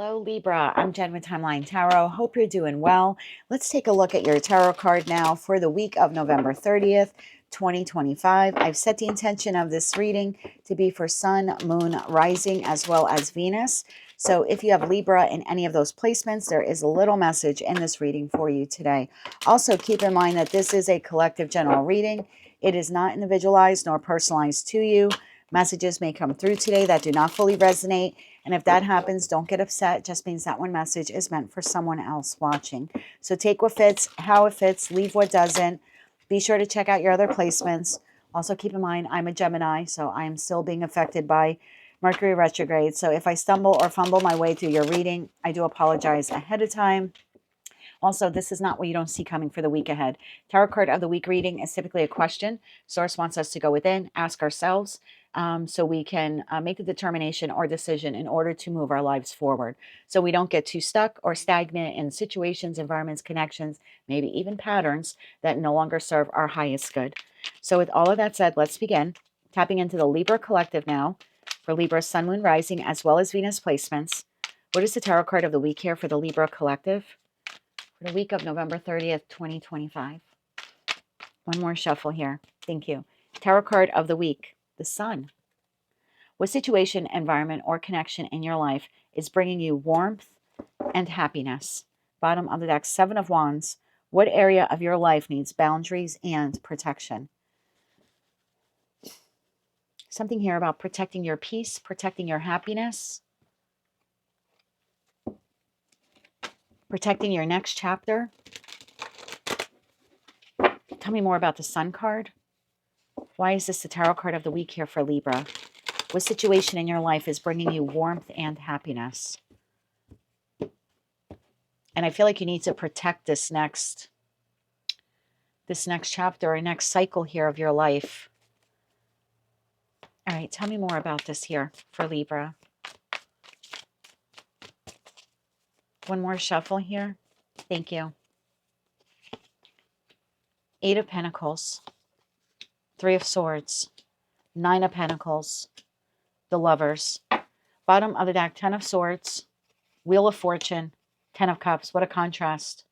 Hello, Libra. I'm Jen with Timeline Tarot. Hope you're doing well. Let's take a look at your tarot card now for the week of November 30th, 2025. I've set the intention of this reading to be for Sun, Moon, Rising, as well as Venus. So if you have Libra in any of those placements, there is a little message in this reading for you today. Also, keep in mind that this is a collective general reading. It is not individualized nor personalized to you. Messages may come through today that do not fully resonate. And if that happens, don't get upset. It just means that one message is meant for someone else watching. So take what fits, how it fits, leave what doesn't. Be sure to check out your other placements. Also keep in mind, I'm a Gemini, so I am still being affected by Mercury retrograde. So if I stumble or fumble my way through your reading, I do apologize ahead of time. Also, this is not what you don't see coming for the week ahead. Tarot card of the week reading is typically a question. Source wants us to go within, ask ourselves, so we can make a determination or decision in order to move our lives forward. So we don't get too stuck or stagnant in situations, environments, connections, maybe even patterns that no longer serve our highest good. So with all of that said, let's begin. Tapping into the Libra collective now for Libra Sun, Moon, Rising, as well as Venus placements. What is the tarot card of the week here for the Libra collective? For the week of November 30th, 2025. One more shuffle here. Thank you. Tarot card of the week, the Sun. What situation, environment, or connection in your life is bringing you warmth and happiness? Bottom of the deck, Seven of Wands. What area of your life needs boundaries and protection? Something here about protecting your peace, protecting your happiness, protecting your next chapter. Tell me more about the Sun card. Why is this the tarot card of the week here for Libra? What situation in your life is bringing you warmth and happiness? And I feel like you need to protect this next chapter or next cycle here of your life. All right, tell me more about this here for Libra. One more shuffle here. Thank you. Eight of Pentacles, Three of Swords, Nine of Pentacles, the Lovers. Bottom of the deck, Ten of Swords, Wheel of Fortune, Ten of Cups. What a contrast.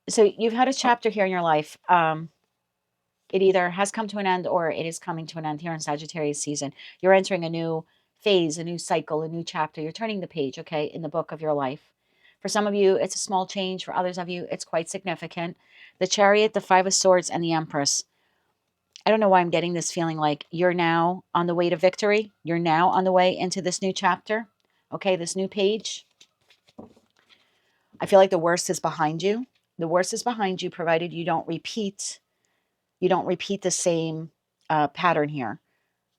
So you've had a chapter here in your life. It either has come to an end or it is coming to an end here in Sagittarius season. You're entering a new phase, a new cycle, a new chapter. You're turning the page, okay, in the book of your life. For some of you, it's a small change. For others of you, it's quite significant. The Chariot, the Five of Swords, and the Empress. I don't know why I'm getting this feeling like you're now on the way to victory. You're now on the way into this new chapter, okay, this new page. I feel like the worst is behind you. The worst is behind you, provided you don't repeat the same pattern here,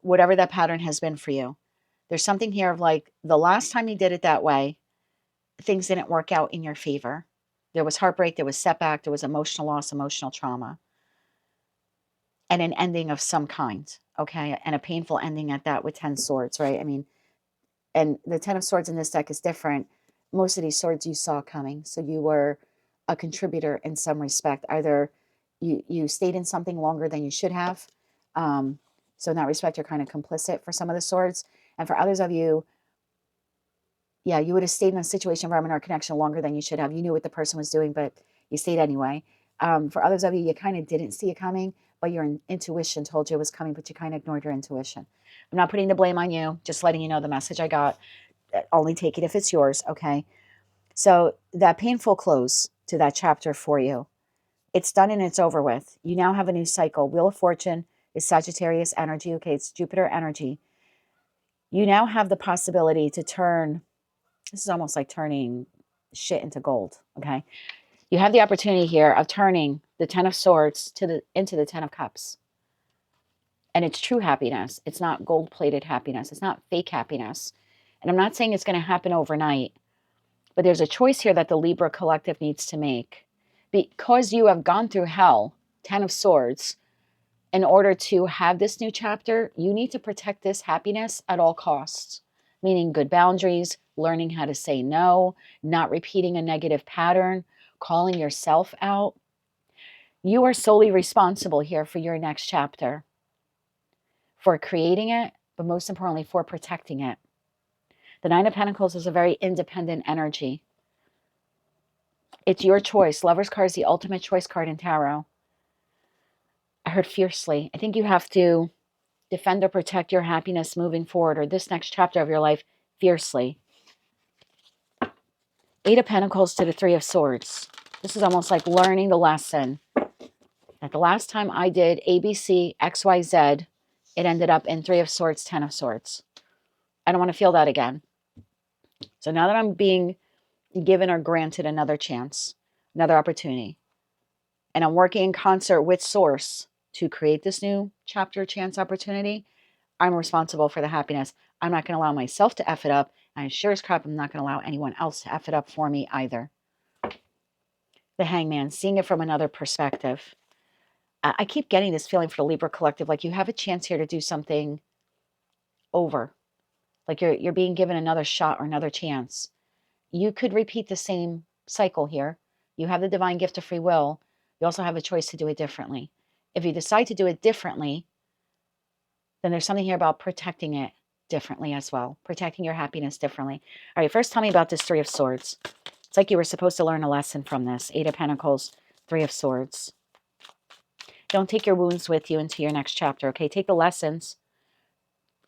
whatever that pattern has been for you. There's something here of like the last time you did it that way, things didn't work out in your favor. There was heartbreak, there was setback, there was emotional loss, emotional trauma, and an ending of some kind, okay? And a painful ending at that with 10 swords, right? I mean, and the 10 of swords in this deck is different. Most of these swords you saw coming. So you were a contributor in some respect. Either you stayed in something longer than you should have. So in that respect, you're kind of complicit for some of the swords. And for others of you, yeah, you would have stayed in a situation, environment, or connection longer than you should have. You knew what the person was doing, but you stayed anyway. For others of you, you kind of didn't see it coming, but your intuition told you it was coming, but you kind of ignored your intuition. I'm not putting the blame on you, just letting you know the message I got. Only take it if it's yours, okay? So that painful close to that chapter for you, it's done and it's over with. You now have a new cycle. Wheel of Fortune is Sagittarius energy, okay? It's Jupiter energy. You now have the possibility to turn, this is almost like turning shit into gold, okay? You have the opportunity here of turning the Ten of Swords into the Ten of Cups. And it's true happiness. It's not gold-plated happiness. It's not fake happiness. And I'm not saying it's going to happen overnight, but there's a choice here that the Libra collective needs to make. Because you have gone through hell, Ten of Swords, in order to have this new chapter, you need to protect this happiness at all costs, meaning good boundaries, learning how to say no, not repeating a negative pattern, calling yourself out. You are solely responsible here for your next chapter, for creating it, but most importantly, for protecting it. The Nine of Pentacles is a very independent energy. It's your choice. Lover's card is the ultimate choice card in tarot. I heard fiercely. I think you have to defend or protect your happiness moving forward, or this next chapter of your life, fiercely. Eight of Pentacles to the Three of Swords. This is almost like learning the lesson. That the last time I did ABC, XYZ, it ended up in Three of Swords, Ten of Swords. I don't want to feel that again. So now that I'm being given or granted another chance, another opportunity, and I'm working in concert with Source to create this new chapter, chance, opportunity, I'm responsible for the happiness. I'm not going to allow myself to F it up. And sure as crap, I'm not going to allow anyone else to F it up for me either. The Hangman, seeing it from another perspective. I keep getting this feeling for the Libra collective, like you have a chance here to do something over. Like you're being given another shot or another chance. You could repeat the same cycle here. You have the divine gift of free will. You also have a choice to do it differently. If you decide to do it differently, then there's something here about protecting it differently as well. Protecting your happiness differently. All right, first tell me about this Three of Swords. It's like you were supposed to learn a lesson from this. Eight of Pentacles, Three of Swords. Don't take your wounds with you into your next chapter, okay? Take the lessons.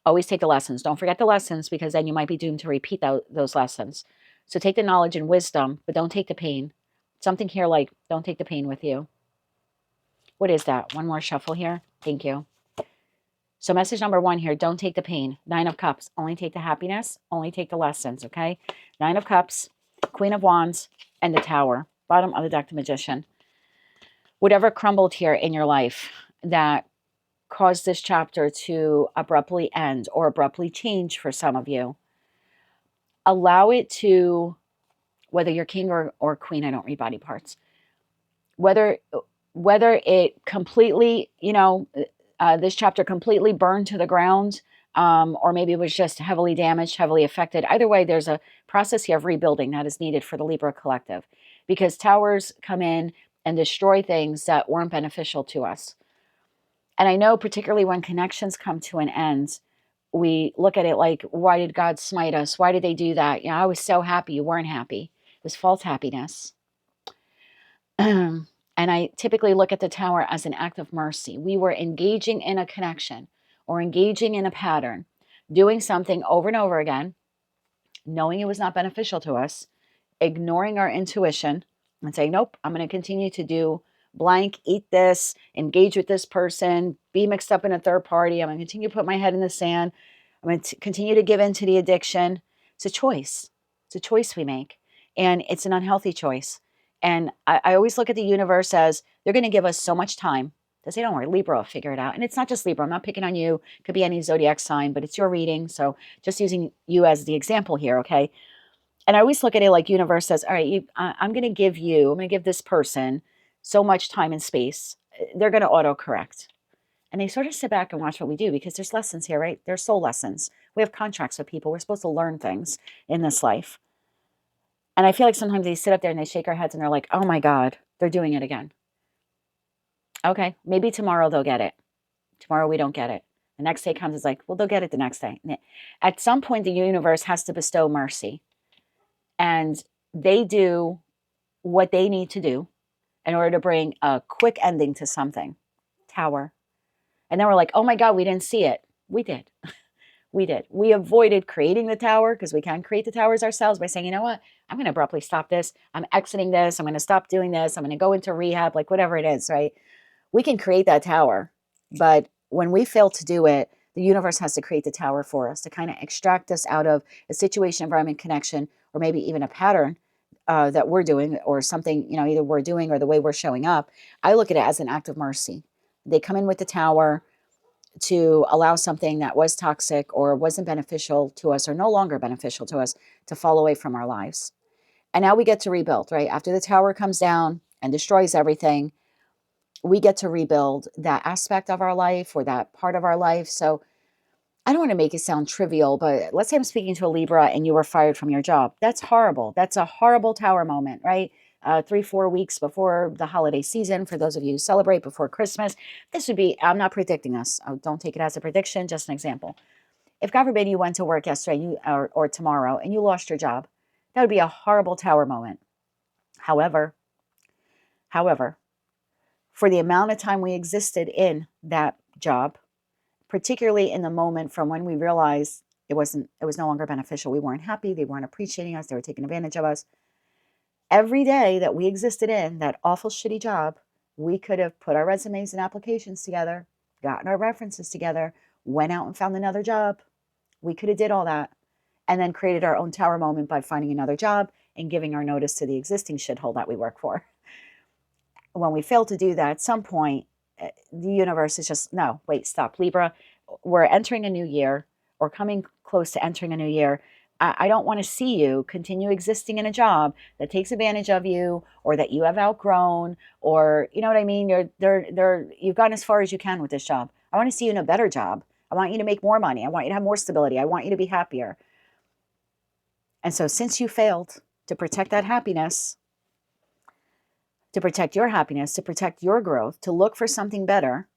Always take the lessons. Don't forget the lessons, because then you might be doomed to repeat those lessons. So take the knowledge and wisdom, but don't take the pain. Something here like, don't take the pain with you. What is that? One more shuffle here. Thank you. So message number one here, don't take the pain. Nine of Cups, only take the happiness, only take the lessons, okay? Nine of Cups, Queen of Wands, and the Tower. Bottom of the deck, the Magician. Whatever crumbled here in your life that caused this chapter to abruptly end or abruptly change for some of you, allow it to, whether you're king or queen, I don't read body parts, whether it completely, this chapter completely burned to the ground, or maybe it was just heavily damaged, heavily affected. Either way, there's a process here of rebuilding that is needed for the Libra collective, because towers come in and destroy things that weren't beneficial to us. And I know particularly when connections come to an end, we look at it like, why did God smite us? Why did they do that? I was so happy. You weren't happy. It was false happiness. And I typically look at the Tower as an act of mercy. We were engaging in a connection or engaging in a pattern, doing something over and over again, knowing it was not beneficial to us, ignoring our intuition and saying, nope, I'm going to continue to do blank, eat this, engage with this person, be mixed up in a third party. I'm going to continue to put my head in the sand. I'm going to continue to give in to the addiction. It's a choice. It's a choice we make. And it's an unhealthy choice. And I always look at the universe as they're going to give us so much time to say, don't worry, Libra will figure it out. And it's not just Libra. I'm not picking on you. It could be any zodiac sign, but it's your reading. So just using you as the example here, okay? And I always look at it like universe says, all right, I'm going to give this person so much time and space. They're going to autocorrect. And they sort of sit back and watch what we do, because there's lessons here, right? There's soul lessons. We have contracts with people. We're supposed to learn things in this life. And I feel like sometimes they sit up there and they shake our heads and they're like, oh my God, they're doing it again. Okay, maybe tomorrow they'll get it. Tomorrow we don't get it. The next day comes, it's like, well, they'll get it the next day. At some point, the universe has to bestow mercy. And they do what they need to do in order to bring a quick ending to something. Tower. And then we're like, oh my God, we didn't see it. We did. We did. We avoided creating the tower, because we can create the towers ourselves by saying, you know what? I'm going to abruptly stop this. I'm exiting this. I'm going to stop doing this. I'm going to go into rehab, like whatever it is, right? We can create that tower. But when we fail to do it, the universe has to create the tower for us to kind of extract us out of a situation, environment, connection, or maybe even a pattern that we're doing, or something, either we're doing or the way we're showing up. I look at it as an act of mercy. They come in with the tower to allow something that was toxic or wasn't beneficial to us or no longer beneficial to us to fall away from our lives. And now we get to rebuild, right? After the tower comes down and destroys everything, we get to rebuild that aspect of our life or that part of our life. So I don't want to make it sound trivial, but let's say I'm speaking to a Libra and you were fired from your job. That's horrible. That's a horrible tower moment, right? 3-4 weeks before the holiday season, for those of you who celebrate before Christmas. This would be, I'm not predicting us. Don't take it as a prediction, just an example. If God forbid you went to work yesterday or tomorrow and you lost your job, that would be a horrible tower moment. However, for the amount of time we existed in that job, particularly in the moment from when we realized it was no longer beneficial, we weren't happy, they weren't appreciating us, they were taking advantage of us. Every day that we existed in that awful, shitty job, we could have put our resumes and applications together, gotten our references together, went out and found another job. We could have did all that and then created our own tower moment by finding another job and giving our notice to the existing shithole that we work for. When we fail to do that, at some point, the universe is just, no, wait, stop. Libra, we're entering a new year or coming close to entering a new year. I don't want to see you continue existing in a job that takes advantage of you or that you have outgrown, or, you know what I mean? You've gotten as far as you can with this job. I want to see you in a better job. I want you to make more money. I want you to have more stability. I want you to be happier. And so since you failed to protect that happiness, to protect your happiness, to protect your growth, to look for something better,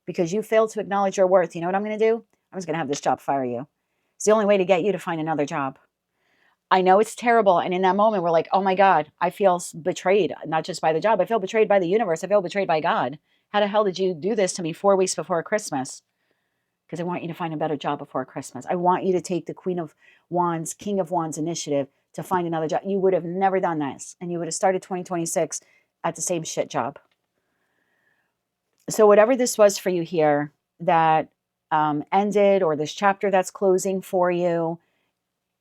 because you failed to acknowledge your worth, you know what I'm going to do? I'm just going to have this job fire you. It's the only way to get you to find another job. I know it's terrible. And in that moment, we're like, oh my God, I feel betrayed, not just by the job. I feel betrayed by the universe. I feel betrayed by God. How the hell did you do this to me 4 weeks before Christmas? Because I want you to find a better job before Christmas. I want you to take the Queen of Wands, King of Wands initiative to find another job. You would have never done this. And you would have started 2026 at the same shit job. So whatever this was for you here that ended, or this chapter that's closing for you,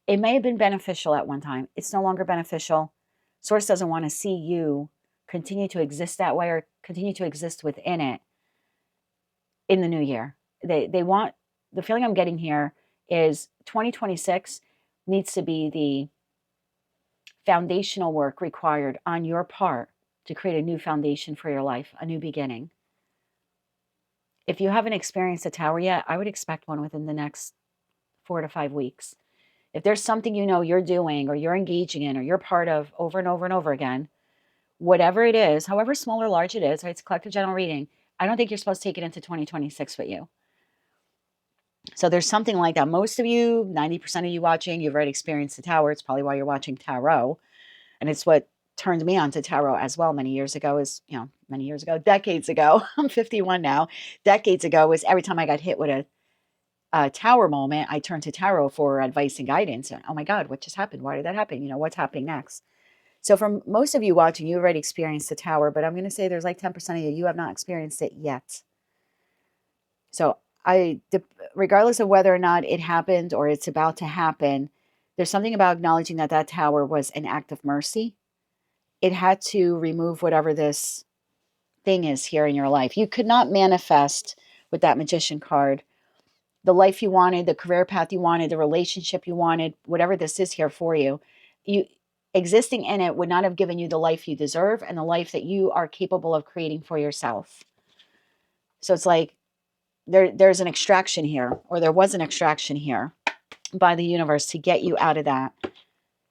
it may have been beneficial at one time. It's no longer beneficial. Source doesn't want to see you continue to exist that way or continue to exist within it in the new year. They want, the feeling I'm getting here is 2026 needs to be the foundational work required on your part to create a new foundation for your life, a new beginning. If you haven't experienced a tower yet, I would expect one within the next 4 to 5 weeks. If there's something you know you're doing or you're engaging in or you're part of over and over and over again, whatever it is, however small or large it is, right, it's a collective general reading, I don't think you're supposed to take it into 2026 with you. So there's something like that. Most of you, 90% of you watching, you've already experienced the tower. It's probably why you're watching tarot. And it's what turned me on to tarot as well many years ago, decades ago. I'm 51 now. Decades ago was every time I got hit with a tower moment, I turned to tarot for advice and guidance. And, oh my God, what just happened? Why did that happen? What's happening next? So for most of you watching, you already experienced the tower, but I'm going to say there's like 10% of you have not experienced it yet. So regardless of whether or not it happened or it's about to happen, there's something about acknowledging that that tower was an act of mercy. It had to remove whatever this thing is here in your life. You could not manifest with that magician card the life you wanted, the career path you wanted, the relationship you wanted, whatever this is here for you. You existing in it would not have given you the life you deserve and the life that you are capable of creating for yourself. So it's like there's an extraction here, or there was an extraction here by the universe to get you out of that.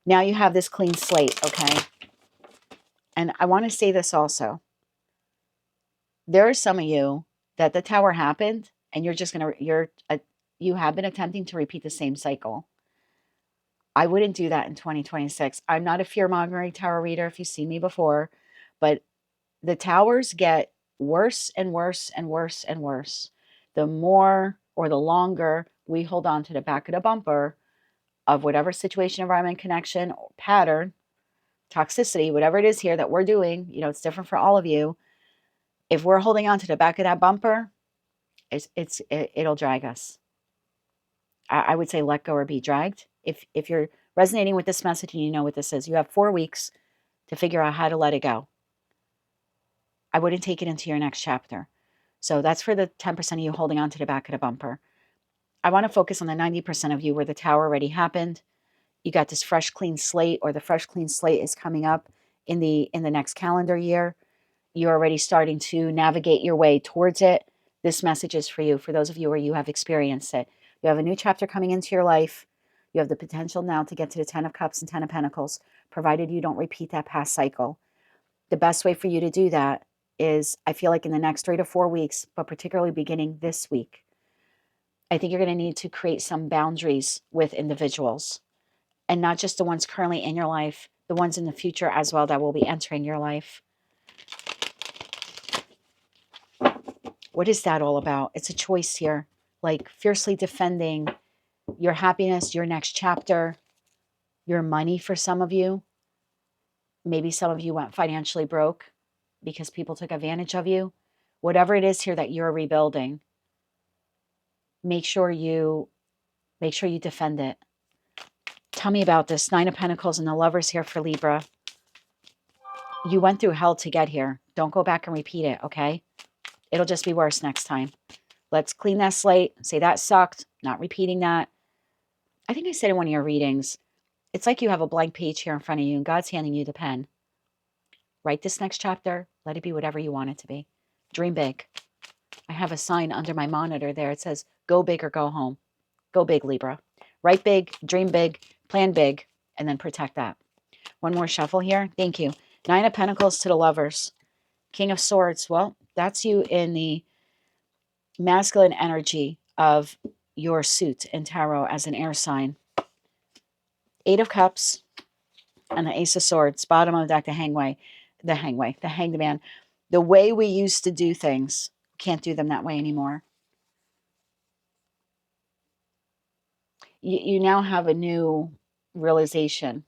Now you have this clean slate, okay? And I want to say this also. There are some of you that the tower happened and you have been attempting to repeat the same cycle. I wouldn't do that in 2026. I'm not a fear-mongering tarot reader if you've seen me before, but the towers get worse and worse and worse and worse. The more or the longer we hold on to the back of the bumper of whatever situation, environment, connection, pattern, toxicity, whatever it is here that we're doing, it's different for all of you. If we're holding on to the back of that bumper, it'll drag us. I would say let go or be dragged. If you're resonating with this message and you know what this is, you have 4 weeks to figure out how to let it go. I wouldn't take it into your next chapter. So that's for the 10% of you holding on to the back of the bumper. I want to focus on the 90% of you where the tower already happened. You got this fresh, clean slate, or the fresh, clean slate is coming up in the next calendar year. You're already starting to navigate your way towards it. This message is for you, for those of you where you have experienced it. You have a new chapter coming into your life. You have the potential now to get to the 10 of Cups and 10 of Pentacles, provided you don't repeat that past cycle. The best way for you to do that is, I feel like in the next 3 to 4 weeks, but particularly beginning this week, I think you're going to need to create some boundaries with individuals, and not just the ones currently in your life, the ones in the future as well that will be entering your life. What is that all about? It's a choice here, like fiercely defending your happiness, your next chapter, your money for some of you. Maybe some of you went financially broke because people took advantage of you. Whatever it is here that you're rebuilding, make sure you defend it. Tell me about this. 9 of Pentacles and the Lovers here for Libra. You went through hell to get here. Don't go back and repeat it, okay? It'll just be worse next time. Let's clean that slate. Say that sucked. Not repeating that. I think I said in one of your readings, it's like you have a blank page here in front of you and God's handing you the pen. Write this next chapter. Let it be whatever you want it to be. Dream big. I have a sign under my monitor there. It says, go big or go home. Go big, Libra. Write big, dream big, plan big, and then protect that. One more shuffle here. Thank you. 9 of Pentacles to the Lovers. King of Swords. Well, that's you in the masculine energy of your suit in tarot as an air sign. 8 of Cups and the Ace of Swords. Bottom of the deck, the hanged man. The way we used to do things, can't do them that way anymore. You now have a new realization.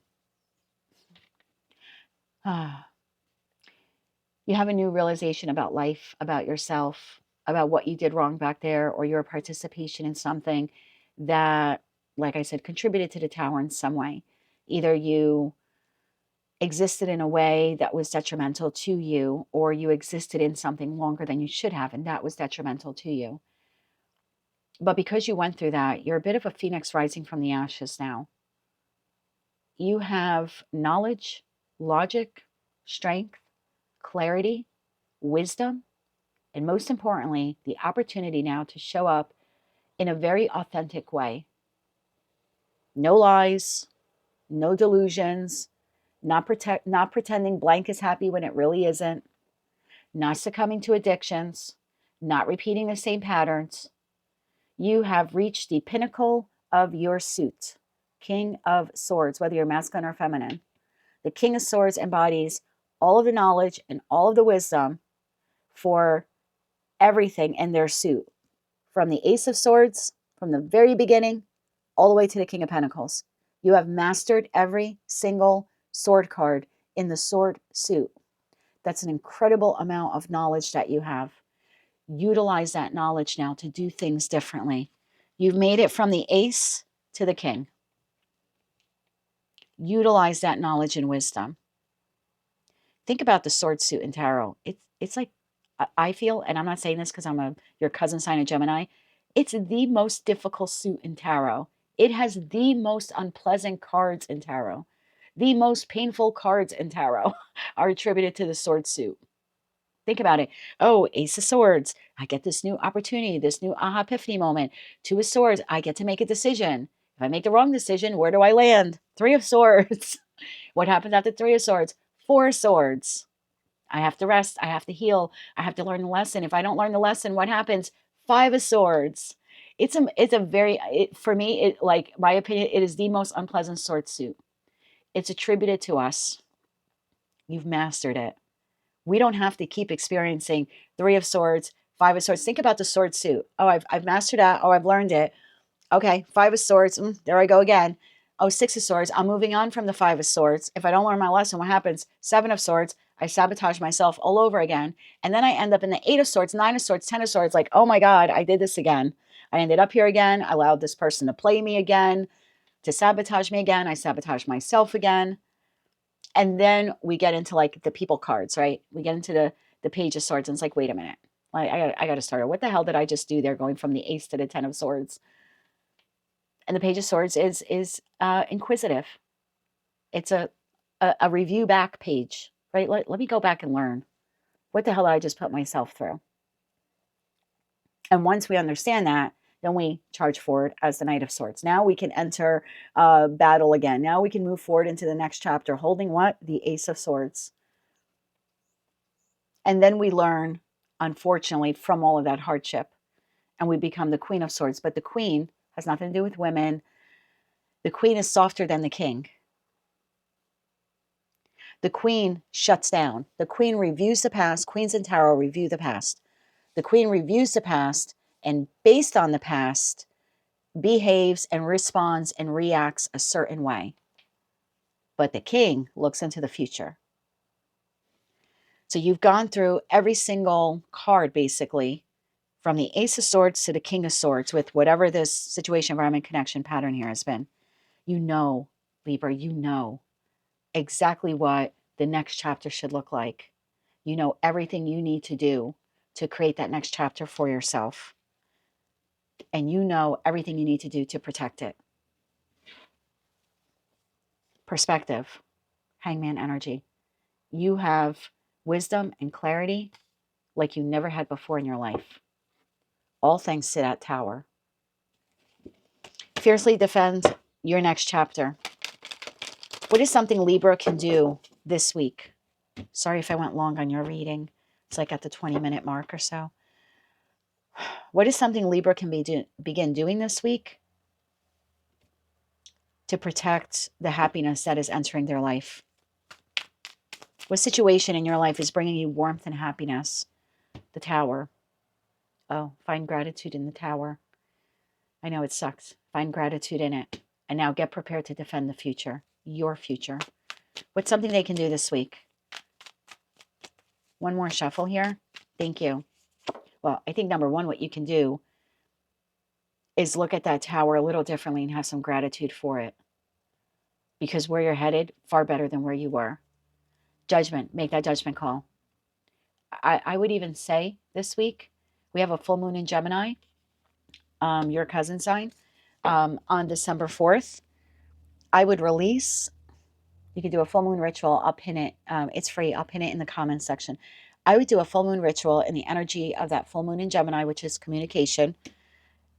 You have a new realization about life, about yourself, about what you did wrong back there, or your participation in something that, like I said, contributed to the tower in some way. Either you existed in a way that was detrimental to you, or you existed in something longer than you should have, and that was detrimental to you. But because you went through that, you're a bit of a phoenix rising from the ashes now. You have knowledge, logic, strength, clarity, wisdom, and most importantly, the opportunity now to show up in a very authentic way. No lies, no delusions, not pretending blank is happy when it really isn't, not succumbing to addictions, not repeating the same patterns. You have reached the pinnacle of your suit. King of Swords, whether you're masculine or feminine. The King of Swords embodies all of the knowledge and all of the wisdom for everything in their suit. From the Ace of Swords, from the very beginning, all the way to the King of Pentacles. You have mastered every single sword card in the sword suit. That's an incredible amount of knowledge that you have. Utilize that knowledge now to do things differently. You've made it from the Ace to the King. Utilize that knowledge and wisdom. Think about the sword suit in tarot. It's like, I feel, and I'm not saying this because I'm your cousin sign of Gemini, it's the most difficult suit in tarot. It has the most unpleasant cards in tarot. The most painful cards in tarot are attributed to the sword suit. Think about it. Oh, Ace of Swords. I get this new opportunity, this new aha epiphany moment. 2 of Swords. I get to make a decision. If I make the wrong decision, where do I land? 3 of Swords. What happens after 3 of Swords? 4 of Swords. I have to rest. I have to heal. I have to learn the lesson. If I don't learn the lesson, what happens? 5 of Swords. For me, like my opinion, it is the most unpleasant sword suit. It's attributed to us. You've mastered it. We don't have to keep experiencing 3 of Swords, 5 of Swords. Think about the sword suit. Oh, I've mastered that. Oh, I've learned it. Okay, 5 of Swords. There I go again. Oh, 6 of Swords. I'm moving on from the 5 of Swords. If I don't learn my lesson, what happens? 7 of Swords. I sabotage myself all over again. And then I end up in the 8 of Swords, 9 of Swords, 10 of Swords. Like, oh my God, I did this again. I ended up here again. I allowed this person to play me again, to sabotage me again. I sabotage myself again. And then we get into like the people cards, right? We get into the Page of Swords and it's like, wait a minute. I got to start. What the hell did I just do there going from the Ace to the 10 of Swords? And the Page of Swords is inquisitive. It's a review back page, right? Let me go back and learn. What the hell did I just put myself through? And once we understand that, then we charge forward as the Knight of Swords. Now we can enter battle again. Now we can move forward into the next chapter, holding what? The Ace of Swords. And then we learn, unfortunately, from all of that hardship. and we become the Queen of Swords. But the Queen has nothing to do with women. The Queen is softer than the King. The Queen shuts down. The Queen reviews the past. Queens in tarot review the past. The Queen reviews the past, and based on the past, behaves and responds and reacts a certain way. But the King looks into the future. So you've gone through every single card, basically, from the Ace of Swords to the King of Swords, with whatever this situation, environment, connection pattern here has been. You know, Libra, you know exactly what the next chapter should look like. You know everything you need to do to create that next chapter for yourself. And you know everything you need to do to protect it. Perspective, Hangman energy. You have wisdom and clarity like you never had before in your life. All thanks to that tower. Fiercely defend your next chapter. What is something Libra can do this week? Sorry if I went long on your reading. It's like at the 20-minute mark or so. What is something Libra can begin doing this week to protect the happiness that is entering their life? What situation in your life is bringing you warmth and happiness? The Tower. Oh, find gratitude in the Tower. I know it sucks. Find gratitude in it. And now get prepared to defend the future. Your future. What's something they can do this week? One more shuffle here. Thank you. Well, I think number one, what you can do is look at that tower a little differently and have some gratitude for it. Because where you're headed, far better than where you were. Judgment. Make that judgment call. I would even say this week, we have a full moon in Gemini, your cousin sign, on December 4th. I would release, you could do a full moon ritual. I'll pin it. It's free. I'll pin it in the comments section. I would do a full moon ritual in the energy of that full moon in Gemini, which is communication.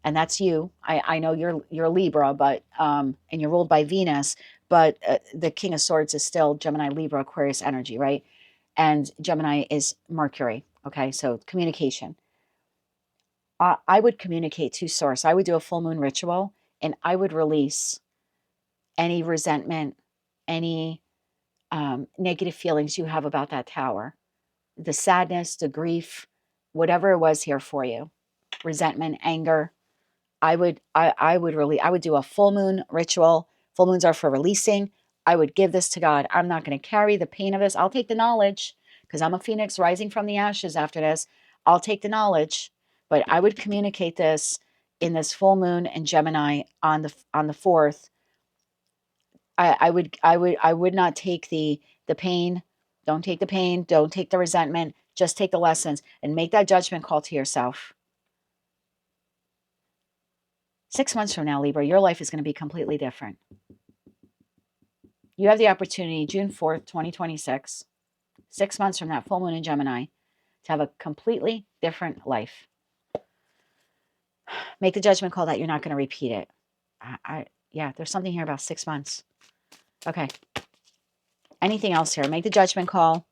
And that's you. I know you're Libra, but and you're ruled by Venus, but the King of Swords is still Gemini, Libra, Aquarius energy, right? And Gemini is Mercury. Okay, so communication. I would communicate to Source. I would do a full moon ritual, and I would release any resentment, any negative feelings you have about that tower, the sadness, the grief, whatever it was here for you, resentment, anger. I would do a full moon ritual. Full moons are for releasing. I would give this to God. I'm not going to carry the pain of this. I'll take the knowledge because I'm a phoenix rising from the ashes after this. I'll take the knowledge, but I would communicate this in this full moon in Gemini on the 4th. I would not take the pain. Don't take the pain. Don't take the resentment. Just take the lessons and make that judgment call to yourself. 6 months from now, Libra, your life is going to be completely different. You have the opportunity, June 4th, 2026, 6 months from that full moon in Gemini, to have a completely different life. Make the judgment call that you're not going to repeat it. Yeah, there's something here about 6 months. Okay. Anything else here? Make the judgment call.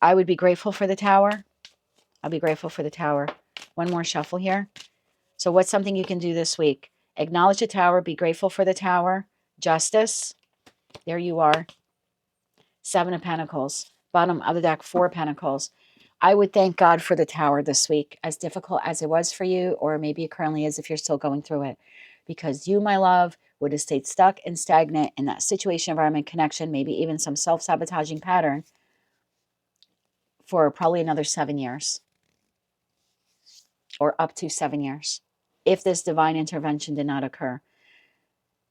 I would be grateful for the tower. I'll be grateful for the tower. One more shuffle here. So what's something you can do this week? Acknowledge the tower. Be grateful for the tower. Justice. There you are. 7 of Pentacles. Bottom of the deck, 4 Pentacles. I would thank God for the tower this week, as difficult as it was for you, or maybe it currently is if you're still going through it. Because you, my love, would have stayed stuck and stagnant in that situation, environment, connection, maybe even some self-sabotaging pattern for probably another 7 years. Or up to 7 years. If this divine intervention did not occur.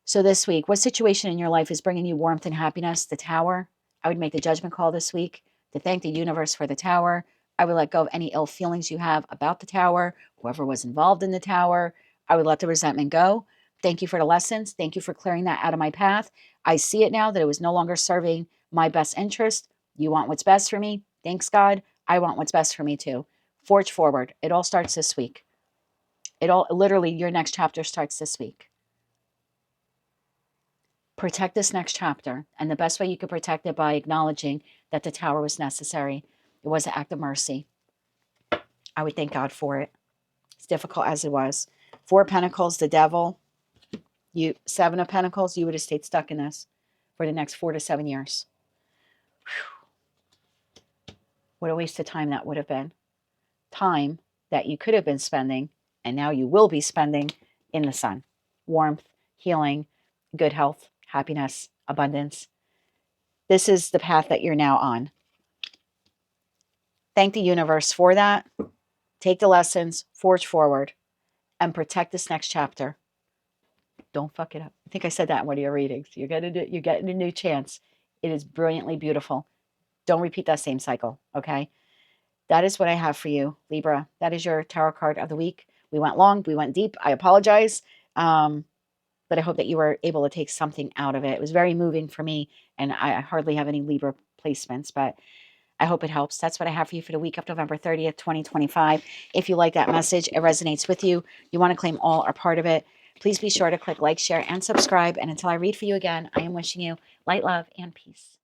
So this week, what situation in your life is bringing you warmth and happiness? The tower. I would make the judgment call this week to thank the universe for the tower. I would let go of any ill feelings you have about the tower, whoever was involved in the tower. I would let the resentment go. Thank you for the lessons. Thank you for clearing that out of my path. I see it now that it was no longer serving my best interest. You want what's best for me. Thanks, God. I want what's best for me too. Forge forward. It all starts this week. Literally, your next chapter starts this week. Protect this next chapter. And the best way you could protect it by acknowledging that the tower was necessary. It was an act of mercy. I would thank God for it. as difficult as it was. 4 of Pentacles, the devil. You 7 of Pentacles, you would have stayed stuck in this for the next 4 to 7 years. Whew. What a waste of time that would have been. Time that you could have been spending, and now you will be spending in the sun. Warmth, healing, good health, happiness, abundance. This is the path that you're now on. Thank the universe for that. Take the lessons, forge forward, and protect this next chapter. Don't fuck it up. I think I said that in one of your readings. You're getting a new chance. It is brilliantly beautiful. Don't repeat that same cycle, okay? That is what I have for you, Libra. That is your tarot card of the week. We went long. We went deep. I apologize. But I hope that you were able to take something out of it. It was very moving for me, and I hardly have any Libra placements, but I hope it helps. That's what I have for you for the week of November 30th, 2025. If you like that message, it resonates with you, you want to claim all or part of it, please be sure to click like, share, and subscribe. And until I read for you again, I am wishing you light, love, and peace.